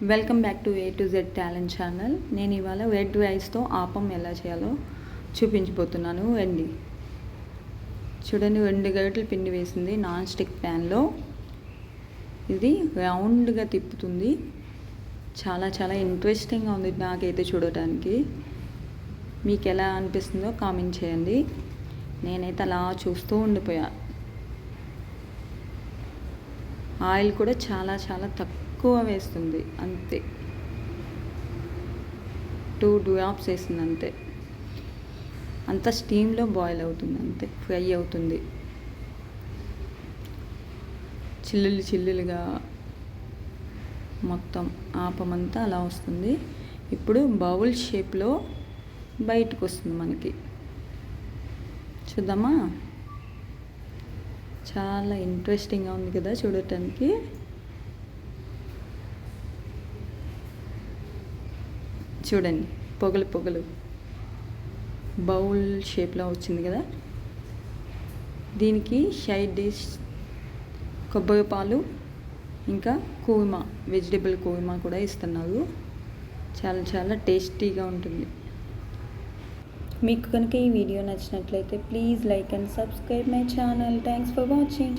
Welcome back to A to Z talent channel. నేను ఇవాళ red రైస్తో ఆపం ఎలా చేయాలో చూపించబోతున్నాను. రండి చూడండి, 2 గరిటెలు పిండి వేసింది నాన్ స్టిక్ ప్యాన్లో. ఇది రౌండ్గా తిప్పుతుంది. చాలా చాలా ఇంట్రెస్టింగ్గా ఉంది నాకైతే చూడటానికి. మీకు ఎలా అనిపిస్తుందో కామెంట్ చేయండి. నేనైతే అలా చూస్తూ ఉండిపోయా. ఆయిల్ కూడా చాలా చాలా తక్కువ వేస్తుంది, అంతే 2 డ్రాప్స్ వేసింది అంతే. అంత స్టీమ్లో బాయిల్ అవుతుంది, అంతే ఫ్రై అవుతుంది. చిల్లులుగా మొత్తం ఆపమంతా అలా వస్తుంది. ఇప్పుడు బౌల్ షేప్లో బయటకు వస్తుంది మనకి. చూద్దామా? చాలా ఇంట్రెస్టింగ్గా ఉంది కదా చూడటానికి. చూడండి, పొగలు బౌల్ షేప్లో వచ్చింది కదా. దీనికి సైడ్ డిష్ కొబ్బరి పాలు ఇంకా కూర్మా, వెజిటేబుల్ కూర్మా కూడా ఇస్తున్నారు. చాలా చాలా టేస్టీగా ఉంటుంది. మీకు కనుక ఈ వీడియో నచ్చినట్లయితే please like and subscribe my channel. Thanks for watching.